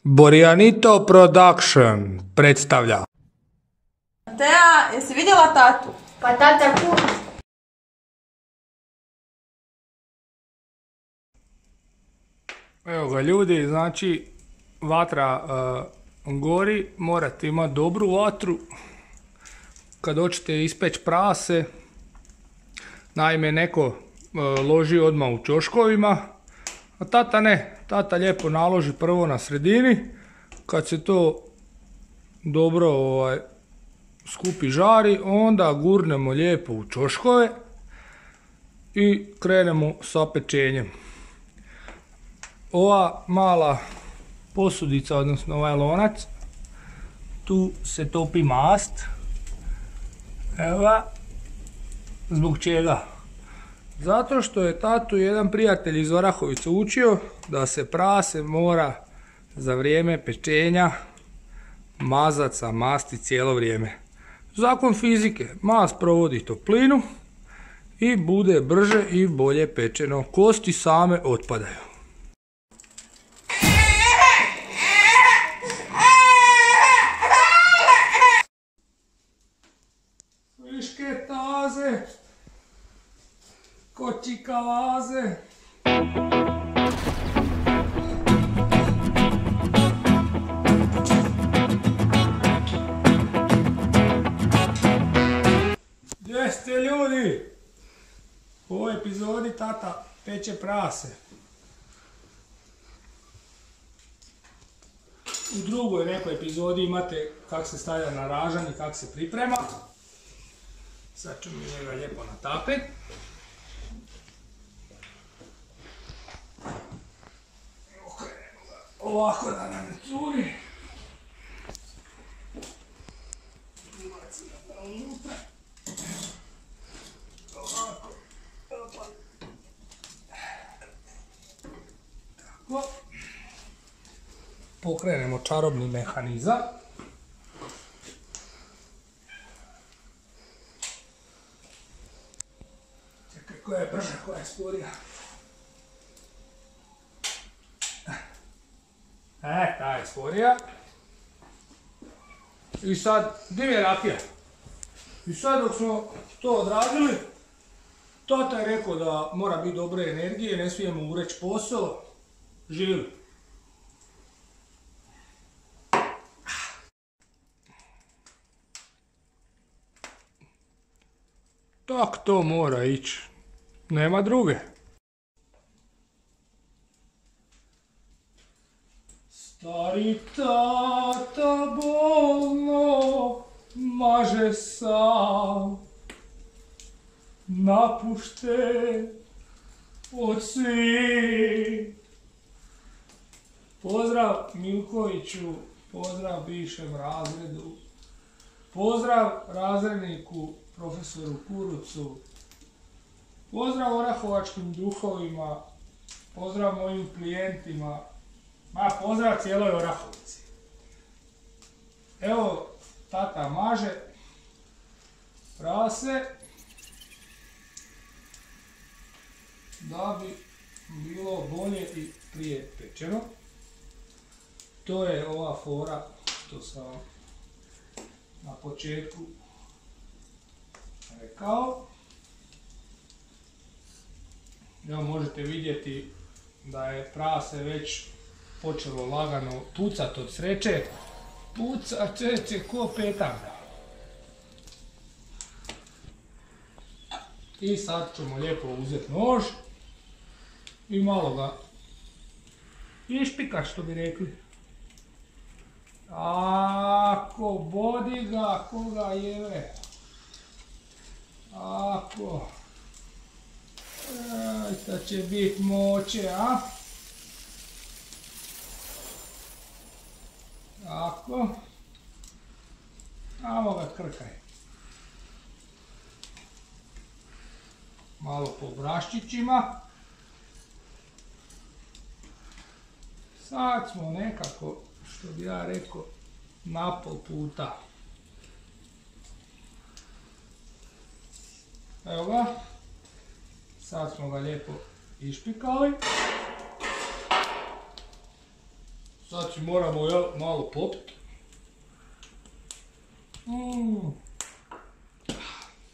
Borjanito Production predstavlja. Tea, jesi vidjela tatu? Pa tata kuha. Evo ga ljudi, znači vatra gori, morate imati dobru vatru kad hoćete ispeći prase. Naime, neko loži odmah u ćoškovima, a tata ne, tata lijepo naloži prvo na sredini, kad se to dobro skupi žari, onda gurnemo lijepo u ćoškove i krenemo sa pečenjem. Ova mala posudica, odnosno ovaj lonac, tu se topi mast. Evo ga. Zbog čega? Zato što je tatu jedan prijatelj iz Orahovice učio da se prase mora za vrijeme pečenja mazat sa masti cijelo vrijeme. Zakon fizike, mast provodi toplinu i bude brže i bolje pečeno. Kosti same otpadaju. Friške taze, kočika vaze. Gdje ste ljudi? U ovoj epizodi tata peče prase. U drugoj nekoj epizodi imate kako se stavlja na ražanj i kako se priprema. Sad ću mi njega lijepo natapet. Ovako da nam ne curi. Ubacimo ga unutra. Ovako. Opa. Tako. Pokrenemo čarobni mehanizam. Čekaj, koja je brža, koja je sporija. Ta je sporija. I sad, gdje je rakija? I sad dok smo to odradili, tata je rekao da mora biti dobre energije, ne smijemo ureći posao. Živjeli. Tak to mora ići. Nema druge. Stari tata bolno maže sam, napušten od svih. Pozdrav Milkoviću, pozdrav bivšem razredu, pozdrav razredniku profesoru Kurucu, pozdrav orahovačkim duhovima, pozdrav mojim klijentima, pozdrav cijeloj Orahovici. Evo, tata maže prase da bi bilo bolje i prije pečeno. To je ova fora što sam na početku rekao. Evo možete vidjeti da je prase već počelo lagano pucat od sreće. Puca čeće ko petarda. I sad ćemo lijepo uzeti nož i malo ga išpikat, što bi rekli. Ako bodi ga, koga jeve. Ako. Sad će biti moće, a? Tako. Amo ga krkaj. Malo po braščićima. Sad smo nekako, što bi ja rekao, na pol puta. Evo ga. Sad smo ga lijepo išpikali. Sad si moramo malo popiti.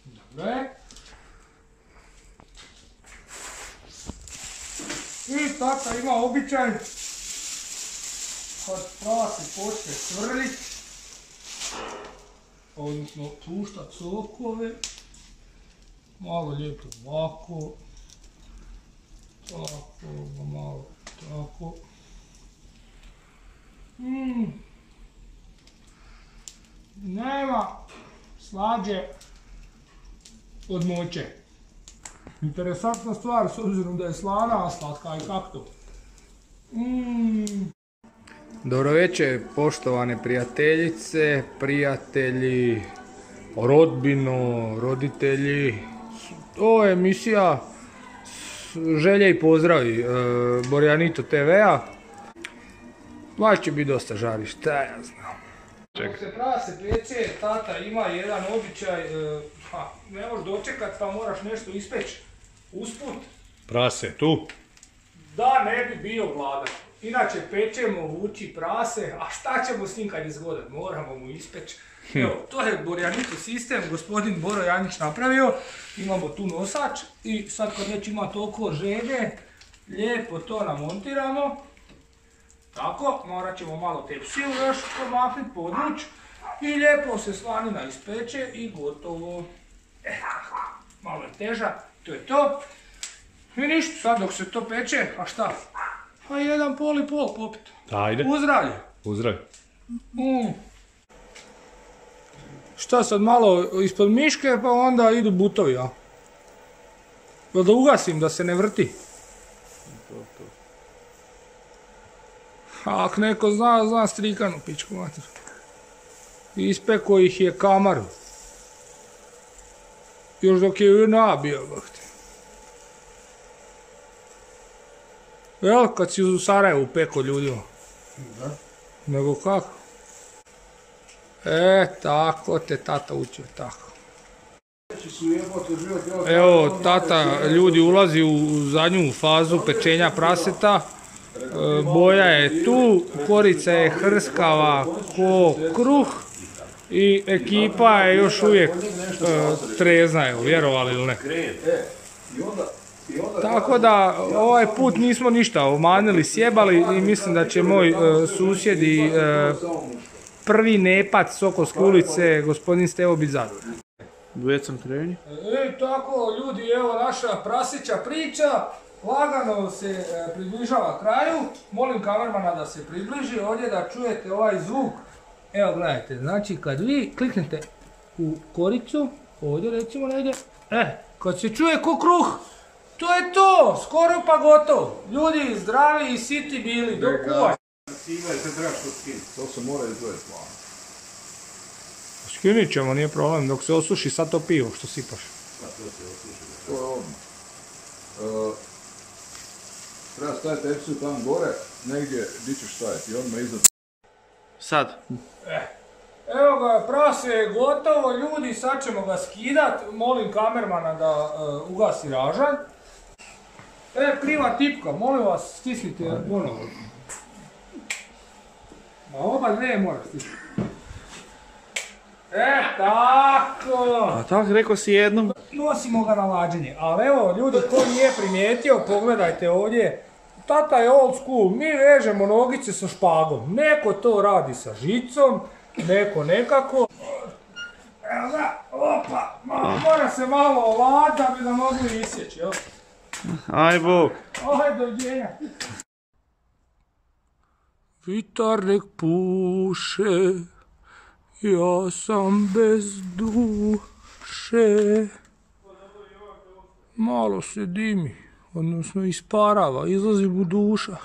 Dobre. I tata ima običaj kad prase počne cvrlit, odnosno puštat sokove, malo lijepo ovako, tako, malo tako. Nema slađe od moće. Interesantna stvar s obzirom da je slana, a slatka i kak to. Dobro večer, poštovane prijateljice, prijatelji, rodbino, roditelji. Ovo je emisija želje i pozdravi Borjanito TV-a. Vaš će biti dosta žarišta, ja znam. Dok se prase peče, tata ima jedan običaj, ne možeš dočekat pa moraš nešto ispeći usput. Prase, tu? Da ne bi bio gladan. Inače pečemo vuči prase, a šta ćemo s njim kad je zgodan? Moramo mu ispeći. Evo, to je Borjanito sistem, gospodin Boro Janjić napravio. Imamo tu nosač i sad kad već ima toliko želje, lijepo to namontiramo. Tako, morat ćemo malo tepsiju još pomaknut, podvuć i lijepo se slanina ispeče i gotovo. Malo je teža, to je to. I ništa, sad dok se to peče, a šta? A jedan pol i pol popit. Ajde. Uzdravlje. Uzdrav. Šta sad malo ispod miške pa onda idu butovi, a? Jel da ugasim da se ne vrti? Ak neko zna strikanu pičku mater. Ispeko ih je kamaru. Još dok je JNA bio, bakti. Jel, kad si u Sarajevu peko ljudima? Da. Nego kako? Tako te tata učio, tako. Evo, tata ljudi ulazi u zadnju fazu pečenja praseta. Boja je tu, korica je hrskava ko kruh i ekipa je još uvijek trezna, evo, vjerovali ili ne. Tako da ovaj put nismo ništa omanili, sjebali i mislim da će moj susjed i prvi nepac Sokolske ulice, gospodin Stevo, biti zadovoljan. Već sam krenio. Tako ljudi, evo naša prasića priča. Lagano se približava kraju, molim kamermana da se približi ovdje da čujete ovaj zvuk. Evo gledajte, znači kad vi kliknete u koricu, ovdje recimo negdje, kad se čuje ko kruh, to je to, skoro pa gotovo. Ljudi zdravi i siti bili, do kuva. To se mora izgledati plano. Skinit ćemo, nije problem, dok se osuši sad to pivo što sipaš. To je odmah. Treba staviti tepsiju tamo gore, negdje gdje ćeš staviti i odmah iznad. Sad. Evo ga, prase je gotovo, ljudi, sad ćemo ga skidat, molim kamermana da ugasi ražanj. Kriva tipka, molim vas, stisnite ponovo. Ma oba dve moraš stisniti. Tako! A tako rekao si jednom. Nosimo ga na lađenje, ali evo, ljudi, ko nije primijetio, pogledajte ovdje. Tata je old school, mi vežemo nogice sa špagom. Neko to radi sa žicom, neko nekako. Evo ga, opa, mora se malo olat da bi ga mogli isjeći, jel? Aj Bog. Aj, dođenja. Vitar nek puše, ja sam bez duše. Malo se dimi, odnosno isparava, izlazi mu duša.